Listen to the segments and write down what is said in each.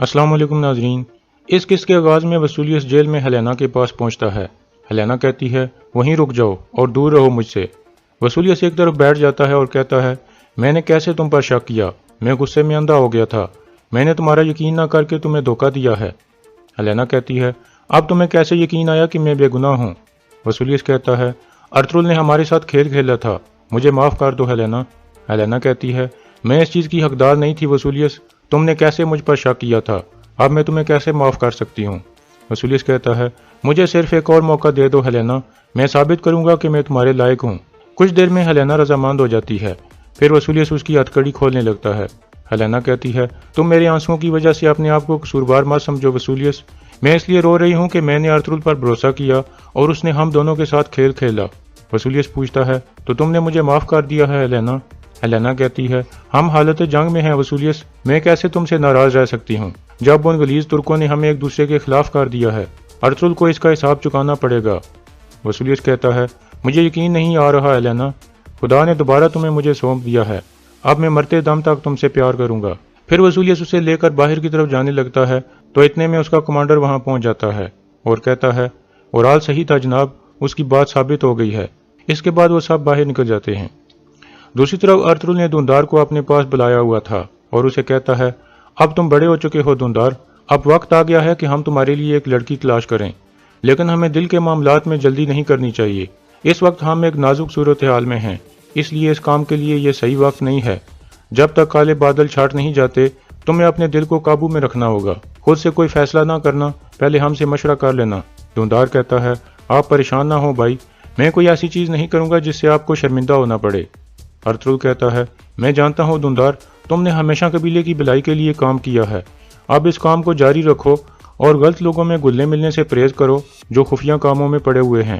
السلام علیکم ناظرین۔ اس قسط کے آغاز میں وسولیس جیل میں ہیلینا کے پاس پہنچتا ہے۔ ہیلینا کہتی ہے وہیں رک جاؤ اور دور رہو مجھ سے۔ وسولیس ایک طرف بیٹھ جاتا ہے اور کہتا ہے میں نے کیسے تم پر شک کیا، میں غصے میں اندھا ہو گیا تھا، میں نے تمہارا یقین نہ کر کے تمہیں دھوکہ دیا ہے۔ ہیلینا کہتی ہے اب تمہیں کیسے یقین آیا کہ میں بے گناہ ہوں؟ وسولیس کہتا ہے ارطغرل نے ہمارے ساتھ کھیل کھیلا تھا، مجھے معاف کر دو ہیلینا۔ ہیلینا کہتی ہے میں اس چیز کی حقدار نہیں تھی وسولیس، تم نے کیسے مجھ پر شک کیا تھا، اب میں تمہیں کیسے معاف کر سکتی ہوں؟ وسولیس کہتا ہے مجھے صرف ایک اور موقع دے دو ہیلینا، میں ثابت کروں گا کہ میں تمہارے لائق ہوں۔ کچھ دیر میں ہیلینا رضامند ہو جاتی ہے، پھر وسولیس اس کی ہتھکڑی کھولنے لگتا ہے۔ ہیلینا کہتی ہے تم میرے آنسوؤں کی وجہ سے اپنے آپ کو قصوروار مت سمجھو وسولیس، میں اس لیے رو رہی ہوں کہ میں نے ارطغرل پر بھروسہ کیا اور اس نے ہم دونوں کے ساتھ کھیل کھیلا۔ وسولیس پوچھتا ہے تو تم نے مجھے معاف کر دیا ہے ہیلینا؟ ہیلینا کہتی ہے ہم حالت جنگ میں ہیں وسولیس، میں کیسے تم سے ناراض رہ سکتی ہوں جب ان غلیظ ترکوں نے ہمیں ایک دوسرے کے خلاف کر دیا ہے، ارطغرل کو اس کا حساب چکانا پڑے گا۔ وسولیس کہتا ہے مجھے یقین نہیں آ رہا ہیلینا، خدا نے دوبارہ تمہیں مجھے سونپ دیا ہے، اب میں مرتے دم تک تم سے پیار کروں گا۔ پھر وسولیس اسے لے کر باہر کی طرف جانے لگتا ہے تو اتنے میں اس کا کمانڈر وہاں پہنچ جاتا ہے اور کہتا ہے اورال صحیح تھا جناب، اس کی بات ثابت ہو گئی ہے۔ اس کے بعد وہ سب باہر نکل جاتے ہیں۔ دوسری طرف ارطغرل نے دھندار کو اپنے پاس بلایا ہوا تھا اور اسے کہتا ہے اب تم بڑے ہو چکے ہو دھندار، اب وقت آ گیا ہے کہ ہم تمہارے لیے ایک لڑکی تلاش کریں، لیکن ہمیں دل کے معاملات میں جلدی نہیں کرنی چاہیے، اس وقت ہم ایک نازک صورتحال میں ہیں، اس لیے اس کام کے لیے یہ صحیح وقت نہیں ہے۔ جب تک کالے بادل چھاٹ نہیں جاتے تمہیں اپنے دل کو قابو میں رکھنا ہوگا، خود سے کوئی فیصلہ نہ کرنا، پہلے ہم سے مشورہ کر لینا۔ دھندار کہتا ہے آپ پریشان نہ ہو بھائی، میں کوئی ایسی چیز نہیں کروں گا جس سے آپ کو شرمندہ ہونا پڑے۔ ارطغرل کہتا ہے میں جانتا ہوں دھندار، تم نے ہمیشہ قبیلے کی بھلائی کے لیے کام کیا ہے، اب اس کام کو جاری رکھو اور غلط لوگوں میں گلنے ملنے سے پرہیز کرو جو خفیہ کاموں میں پڑے ہوئے ہیں۔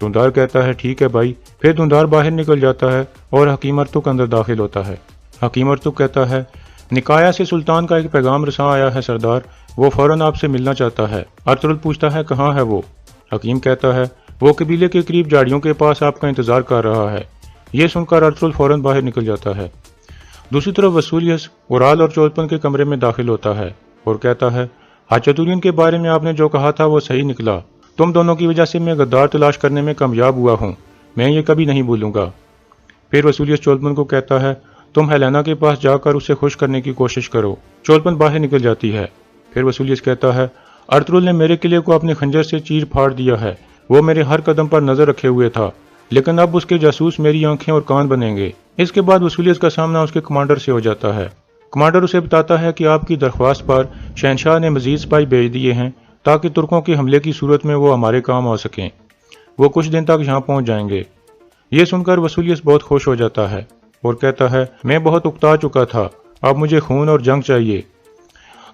دھندار کہتا ہے ٹھیک ہے بھائی۔ پھر دھندار باہر نکل جاتا ہے اور حکیم ارطغرل اندر داخل ہوتا ہے۔ حکیم ارطغرل کہتا ہے نکایا سے سلطان کا ایک پیغام رساں آیا ہے سردار، وہ فوراً آپ سے ملنا چاہتا ہے۔ ارطغرل پوچھتا ہے کہاں ہے وہ؟ حکیم کہتا ہے وہ قبیلے کے قریب جھاڑیوں کے پاس آپ کا انتظار کر رہا ہے۔ یہ سن کر ارطغرل فوراً باہر نکل جاتا ہے۔ دوسری طرف وسولیس اورال اور چولپن کے کمرے میں داخل ہوتا ہے اور کہتا ہے ہچتورین کے بارے میں آپ نے جو کہا تھا وہ صحیح نکلا، تم دونوں کی وجہ سے میں غدار تلاش کرنے میں کامیاب ہوا ہوں، میں یہ کبھی نہیں بھولوں گا۔ پھر وسولیس چولپن کو کہتا ہے تم ہیلینا کے پاس جا کر اسے خوش کرنے کی کوشش کرو۔ چولپن باہر نکل جاتی ہے۔ پھر وسولیس کہتا ہے ارطغرل نے میرے قلعے کو اپنے خنجر سے چیر پھاڑ دیا ہے، وہ میرے ہر قدم پر نظر رکھے ہوئے تھا، لیکن اب اس کے جاسوس میری آنکھیں اور کان بنیں گے۔ اس کے بعد وسولیس کا سامنا اس کے کمانڈر سے ہو جاتا ہے۔ کمانڈر اسے بتاتا ہے کہ آپ کی درخواست پر شہنشاہ نے مزید سپاہی بھیج دیے ہیں تاکہ ترکوں کے حملے کی صورت میں وہ ہمارے کام آ سکیں، وہ کچھ دن تک یہاں پہنچ جائیں گے۔ یہ سن کر وسولیس بہت خوش ہو جاتا ہے اور کہتا ہے میں بہت اکتا چکا تھا، اب مجھے خون اور جنگ چاہیے۔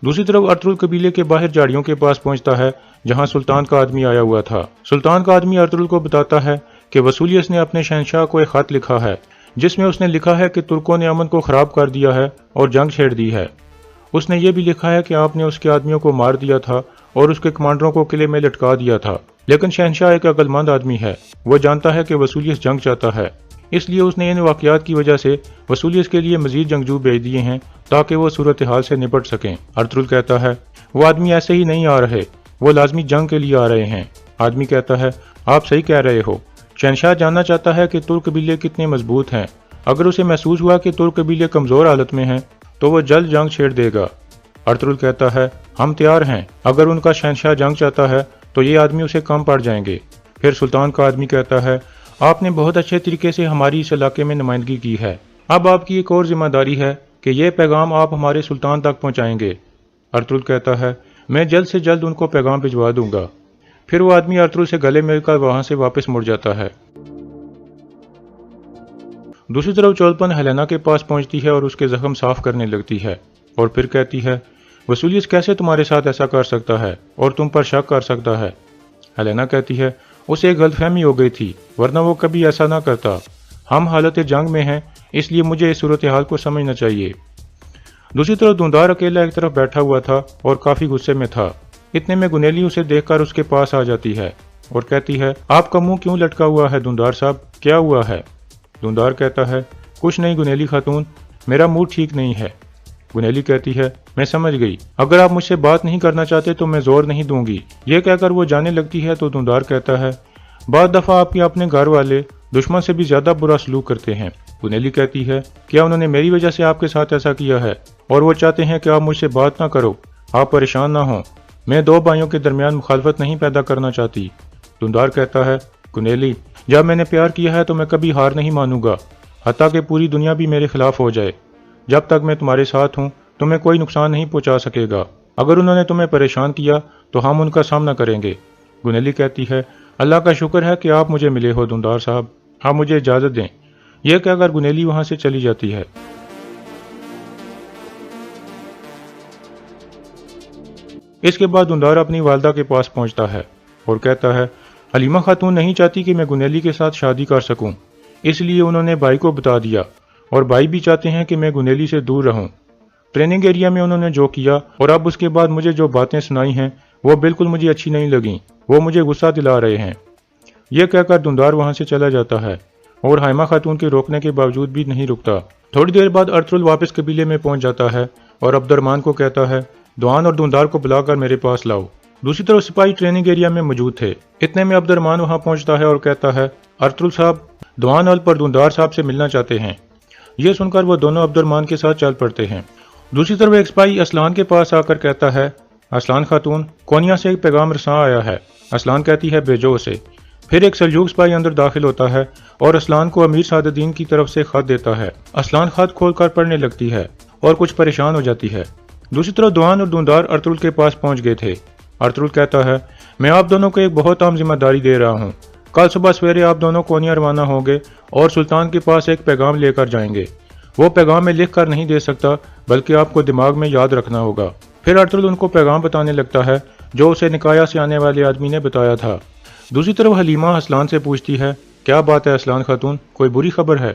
دوسری طرف ارطغرل قبیلے کے باہر جھاڑیوں کے پاس پہنچتا ہے جہاں سلطان کا آدمی آیا ہوا تھا۔ سلطان کا آدمی ارطغرل کو بتاتا ہے کہ وسولیس نے اپنے شہنشاہ کو ایک خط لکھا ہے جس میں اس نے لکھا ہے کہ ترکوں نے امن کو خراب کر دیا ہے اور جنگ چھیڑ دی ہے۔ اس نے یہ بھی لکھا ہے کہ آپ نے اس کے آدمیوں کو مار دیا تھا اور اس کے کمانڈروں کو قلعے میں لٹکا دیا تھا، لیکن شہنشاہ ایک عقل مند آدمی ہے، وہ جانتا ہے کہ وسولیس جنگ چاہتا ہے، اس لیے اس نے ان واقعات کی وجہ سے وسولیس کے لیے مزید جنگجو بھیج دیے ہیں تاکہ وہ صورتحال سے نپٹ سکیں۔ ارطغرل کہتا ہے وہ آدمی ایسے ہی نہیں آ رہے، وہ لازمی جنگ کے لیے آ رہے ہیں۔ آدمی کہتا ہے آپ صحیح کہہ رہے ہو، شہنشاہ جاننا چاہتا ہے کہ ترک قبیلے کتنے مضبوط ہیں، اگر اسے محسوس ہوا کہ ترک قبیلے کمزور حالت میں ہیں تو وہ جلد جنگ چھیڑ دے گا۔ ارطغرل کہتا ہے ہم تیار ہیں، اگر ان کا شہنشاہ جنگ چاہتا ہے تو یہ آدمی اسے کم پڑ جائیں گے۔ پھر سلطان کا آدمی کہتا ہے آپ نے بہت اچھے طریقے سے ہماری اس علاقے میں نمائندگی کی ہے، اب آپ کی ایک اور ذمہ داری ہے کہ یہ پیغام آپ ہمارے سلطان تک پہنچائیں گے۔ ارطغرل کہتا ہے میں جلد سے جلد ان کو پیغام بھجوا دوں گا۔ پھر وہ آدمی ارطغرل سے گلے مل کر وہاں سے واپس مڑ جاتا ہے۔ دوسری طرف چولپن ہیلینا کے پاس پہنچتی ہے اور اس کے زخم صاف کرنے لگتی ہے اور پھر کہتی ہے وسولیس کیسے تمہارے ساتھ ایسا کر سکتا ہے اور تم پر شک کر سکتا ہے؟ ہیلینا کہتی ہے اسے ایک غلط فہمی ہو گئی تھی، ورنہ وہ کبھی ایسا نہ کرتا، ہم حالت جنگ میں ہیں اس لیے مجھے اس صورتحال کو سمجھنا چاہیے۔ دوسری طرف دھندار اکیلا ایک طرف بیٹھا ہوا تھا اور کافی غصے میں تھا۔ اتنے میں گنیلی اسے دیکھ کر اس کے پاس آ جاتی ہے اور کہتی ہے آپ کا منہ کیوں لٹکا ہوا ہے دھندار صاحب، کیا ہوا ہے؟ دھندار کہتا ہے کچھ نہیں گنیلی خاتون، میرا موڈ ٹھیک نہیں ہے۔ گنیلی کہتی ہے میں سمجھ گئی، اگر آپ مجھ سے بات نہیں کرنا چاہتے تو میں زور نہیں دوں گی۔ یہ کہہ کر وہ جانے لگتی ہے تو دھندار کہتا ہے بعض دفعہ آپ کے اپنے گھر والے دشمن سے بھی زیادہ برا سلوک کرتے ہیں۔ گنیلی کہتی ہے کیا انہوں نے میری وجہ سے آپ کے ساتھ ایسا کیا ہے اور وہ چاہتے ہیں کہ آپ مجھ سے بات نہ کرو، آپ پریشان نہ ہوں، میں دو بھائیوں کے درمیان مخالفت نہیں پیدا کرنا چاہتی۔ دھندار کہتا ہے گنیلی جب میں نے پیار کیا ہے تو میں کبھی ہار نہیں مانوں گا، حتیٰ کہ پوری دنیا بھی میرے خلاف ہو جائے۔ جب تک میں تمہارے ساتھ ہوں تمہیں کوئی نقصان نہیں پہنچا سکے گا، اگر انہوں نے تمہیں پریشان کیا تو ہم ان کا سامنا کریں گے۔ گنیلی کہتی ہے اللہ کا شکر ہے کہ آپ مجھے ملے ہو دھندار صاحب، آپ مجھے اجازت دیں۔ یہ کہہ کر گنیلی وہاں سے چلی جاتی ہے۔ اس کے بعد دھندار اپنی والدہ کے پاس پہنچتا ہے اور کہتا ہے حلیمہ خاتون نہیں چاہتی کہ میں گنیلی کے ساتھ شادی کر سکوں، اس لیے انہوں نے بھائی کو بتا دیا، اور بھائی بھی چاہتے ہیں کہ میں گنیلی سے دور رہوں۔ ٹریننگ ایریا میں انہوں نے جو کیا اور اب اس کے بعد مجھے جو باتیں سنائی ہیں وہ بالکل مجھے اچھی نہیں لگیں، وہ مجھے غصہ دلا رہے ہیں۔ یہ کہہ کر دھندار وہاں سے چلا جاتا ہے اور حلیمہ خاتون کے روکنے کے باوجود بھی نہیں رکتا۔ تھوڑی دیر بعد ارطغرل واپس قبیلے میں پہنچ جاتا ہے اور عبد الرحمن کو کہتا ہے دوان اور دھندار کو بلا کر میرے پاس لاؤ۔ دوسری طرف سپاہی ٹریننگ ایریا میں موجود تھے۔ اتنے میں عبد الرحمن وہاں پہنچتا ہے اور کہتا ہے ارطغرل صاحب دوان ال پر دھندار صاحب سے ملنا چاہتے ہیں۔ یہ سن کر وہ دونوں عبد الرحمن کے ساتھ چل پڑتے ہیں۔ دوسری طرف ایک سپاہی اسلان کے پاس آ کر کہتا ہے اسلان خاتون کونیا سے ایک پیغام رساں آیا ہے۔ اسلان کہتی ہے بھیجو اسے۔ پھر ایک سلجوق سپاہی اندر داخل ہوتا ہے اور اسلان کو امیر سعد الدین کی طرف سے خط دیتا ہے۔ اسلان خط کھول کر پڑھنے لگتی ہے اور کچھ پریشان ہو جاتی ہے۔ دوسری طرف دوان اور دھندار ارطغرل کے پاس پہنچ گئے تھے۔ ارطغرل کہتا ہے میں آپ دونوں کو ایک بہت اہم ذمہ داری دے رہا ہوں، کل صبح سویرے آپ دونوں کونیا روانہ ہوں گے اور سلطان کے پاس ایک پیغام لے کر جائیں گے۔ وہ پیغام میں لکھ کر نہیں دے سکتا بلکہ آپ کو دماغ میں یاد رکھنا ہوگا۔ پھر ارطغرل ان کو پیغام بتانے لگتا ہے جو اسے نکایا سے آنے والے آدمی نے بتایا تھا۔ دوسری طرف حلیمہ اسلان سے پوچھتی ہے کیا بات ہے اسلان خاتون، کوئی بری خبر ہے؟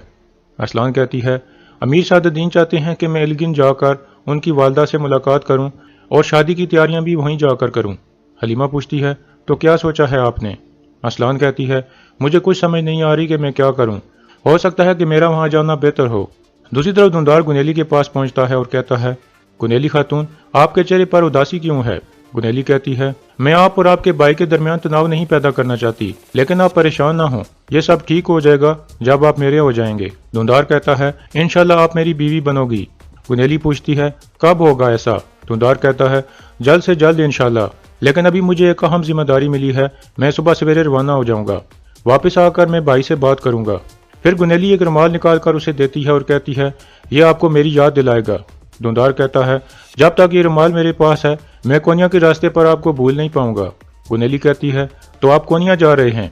اسلان کہتی ہے امیر سعد الدین چاہتے ہیں کہ میں ایلگن جا کر ان کی والدہ سے ملاقات کروں اور شادی کی تیاریاں بھی وہیں جا کر کروں۔ حلیمہ پوچھتی ہے تو کیا سوچا ہے آپ نے؟ اسلان کہتی ہے مجھے کچھ سمجھ نہیں آ رہی کہ میں کیا کروں، ہو سکتا ہے کہ میرا وہاں جانا بہتر ہو۔ دوسری طرف دھندار گنیلی کے پاس پہنچتا ہے اور کہتا ہے گنیلی خاتون آپ کے چہرے پر اداسی کیوں ہے؟ گنیلی کہتی ہے میں آپ اور آپ کے بھائی کے درمیان تناؤ نہیں پیدا کرنا چاہتی، لیکن آپ پریشان نہ ہوں، یہ سب ٹھیک ہو جائے گا جب آپ میرے ہو جائیں گے۔ دھندار کہتا ہے انشاءاللہ آپ میری بیوی بنو گی۔ گنیلی پوچھتی ہے کب ہوگا ایسا؟ دھندار کہتا ہے جلد سے جلد انشاءاللہ، لیکن ابھی مجھے ایک اہم ذمہ داری ملی ہے، میں صبح سویرے روانہ ہو جاؤں گا، واپس آ کر میں بھائی سے بات کروں گا۔ پھر گنیلی ایک رومال نکال کر اسے دیتی ہے اور کہتی ہے یہ آپ کو میری یاد دلائے گا۔ دھندار کہتا ہے جب تک یہ رومال میرے پاس ہے میں کونیا کے راستے پر آپ کو بھول نہیں پاؤں گا۔ گنیلی کہتی ہے تو آپ کونیا جا رہے ہیں؟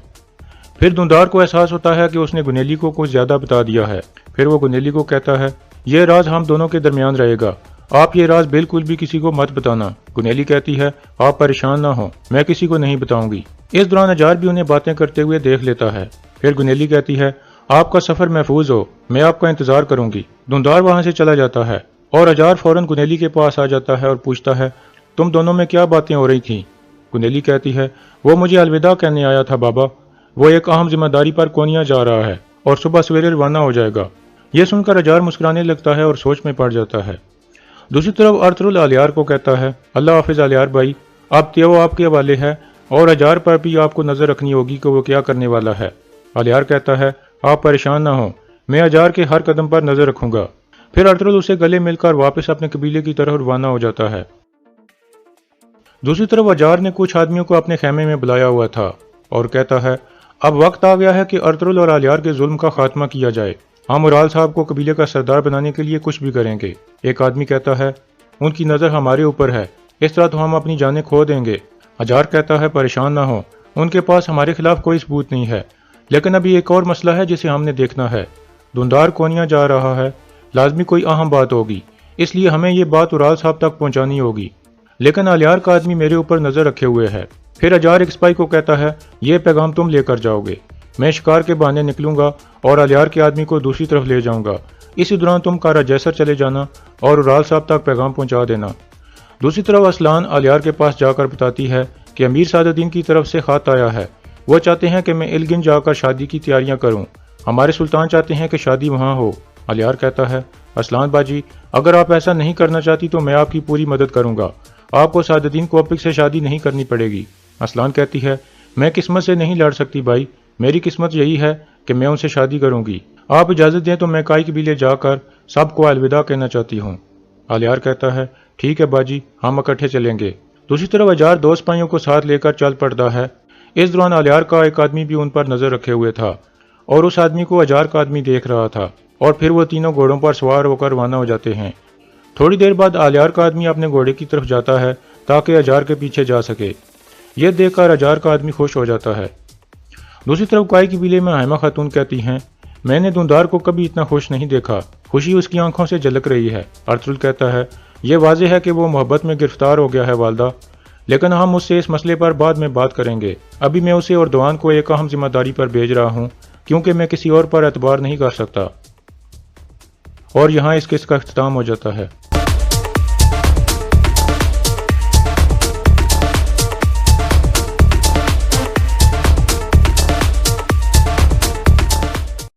پھر دھندار کو احساس ہوتا ہے کہ اس نے گنیلی کو کچھ زیادہ بتا دیا ہے۔ پھر وہ گنیلی کو کہتا ہے یہ راز ہم دونوں کے درمیان رہے گا، آپ یہ راز بالکل بھی کسی کو مت بتانا۔ گنیلی کہتی ہے آپ پریشان نہ ہوں، میں کسی کو نہیں بتاؤں گی۔ اس دوران اجار بھی انہیں باتیں کرتے ہوئے دیکھ لیتا ہے۔ پھر گنیلی کہتی ہے آپ کا سفر محفوظ ہو، میں آپ کا انتظار کروں گی۔ دھندار وہاں سے چلا جاتا ہے اور اجار فوراً گنیلی کے پاس آ جاتا ہے اور پوچھتا ہے تم دونوں میں کیا باتیں ہو رہی تھیں؟ گنیلی کہتی ہے وہ مجھے الوداع کہنے آیا تھا بابا، وہ ایک اہم ذمہ داری پر کونیا جا رہا ہے اور صبح سویرے روانہ ہو جائے گا۔ یہ سن کر اجار مسکرانے لگتا ہے اور سوچ میں پڑ جاتا ہے۔ دوسری طرف ارطغرل الیار کو کہتا ہے اللہ حافظ الیار بھائی، اب تیو آپ کے حوالے ہے اور اجار پر بھی آپ کو نظر رکھنی ہوگی کہ وہ کیا کرنے والا ہے۔ الیار کہتا ہے آپ پریشان نہ ہوں، میں اجار کے ہر قدم پر نظر رکھوں گا۔ پھر ارطغرل اسے گلے مل کر واپس اپنے قبیلے کی طرف روانہ ہو جاتا ہے۔ دوسری طرف اجار نے کچھ آدمیوں کو اپنے خیمے میں بلایا ہوا تھا اور کہتا ہے اب وقت آ گیا ہے کہ ارطغرل اور الیار کے ظلم کا خاتمہ کیا جائے، ہم اورال صاحب کو قبیلے کا سردار بنانے کے لیے کچھ بھی کریں گے۔ ایک آدمی کہتا ہے ان کی نظر ہمارے اوپر ہے، اس طرح تو ہم اپنی جانیں کھو دیں گے۔ اجار کہتا ہے پریشان نہ ہو، ان کے پاس ہمارے خلاف کوئی ثبوت نہیں ہے، لیکن ابھی ایک اور مسئلہ ہے جسے ہم نے دیکھنا ہے۔ دھندار کونیا جا رہا ہے، لازمی کوئی اہم بات ہوگی، اس لیے ہمیں یہ بات اورال صاحب تک پہنچانی ہوگی، لیکن الیار کا آدمی میرے اوپر نظر رکھے ہوئے ہے۔ پھر اجار ایک سپاہی کو کہتا ہے یہ پیغام تم لے کر جاؤ گے، میں شکار کے بہانے نکلوں گا اور الیار کے آدمی کو دوسری طرف لے جاؤں گا، اسی دوران تم کارا جیسر چلے جانا اور اورال صاحب تک پیغام پہنچا دینا۔ دوسری طرف اسلان الیار کے پاس جا کر بتاتی ہے کہ امیر سعد الدین کی طرف سے خط آیا ہے، وہ چاہتے ہیں کہ میں ایلگن جا کر شادی کی تیاریاں کروں، ہمارے سلطان چاہتے ہیں کہ شادی وہاں ہو الیار کہتا ہے ارسلان باجی اگر آپ ایسا نہیں کرنا چاہتی تو میں آپ کی پوری مدد کروں گا، آپ کو سعادتین کوپک سے شادی نہیں کرنی پڑے گی۔ ارسلان کہتی ہے میں قسمت سے نہیں لڑ سکتی بھائی، میری قسمت یہی ہے کہ میں ان سے شادی کروں گی، آپ اجازت دیں تو میں کائی قبیلے جا کر سب کو الوداع کہنا چاہتی ہوں۔ الیار کہتا ہے ٹھیک ہے باجی ہم اکٹھے چلیں گے۔ دوسری طرف اجار دوست بھائیوں کو ساتھ لے کر چل پڑتا ہے۔ اس دوران الیار کا ایک آدمی بھی ان پر نظر رکھے ہوئے تھا اور اس آدمی کو اجار کا آدمی دیکھ رہا تھا، اور پھر وہ تینوں گھوڑوں پر سوار ہو کر روانہ ہو جاتے ہیں۔ تھوڑی دیر بعد الیار کا آدمی اپنے گھوڑے کی طرف جاتا ہے تاکہ اجار کے پیچھے جا سکے۔ یہ دیکھ کر اجار کا آدمی خوش ہو جاتا ہے۔ دوسری طرف کائی قبیلے میں حائمہ خاتون کہتی ہیں میں نے دھندار کو کبھی اتنا خوش نہیں دیکھا، خوشی اس کی آنکھوں سے جھلک رہی ہے۔ ارطغرل کہتا ہے یہ واضح ہے کہ وہ محبت میں گرفتار ہو گیا ہے والدہ، لیکن ہم اس سے اس مسئلے پر بعد میں بات کریں گے، ابھی میں اسے اور دوان کو ایک اہم ذمہ داری پر بھیج رہا ہوں کیونکہ میں کسی اور پر اعتبار نہیں کر سکتا۔ اور یہاں اس قسط کا اختتام ہو جاتا ہے۔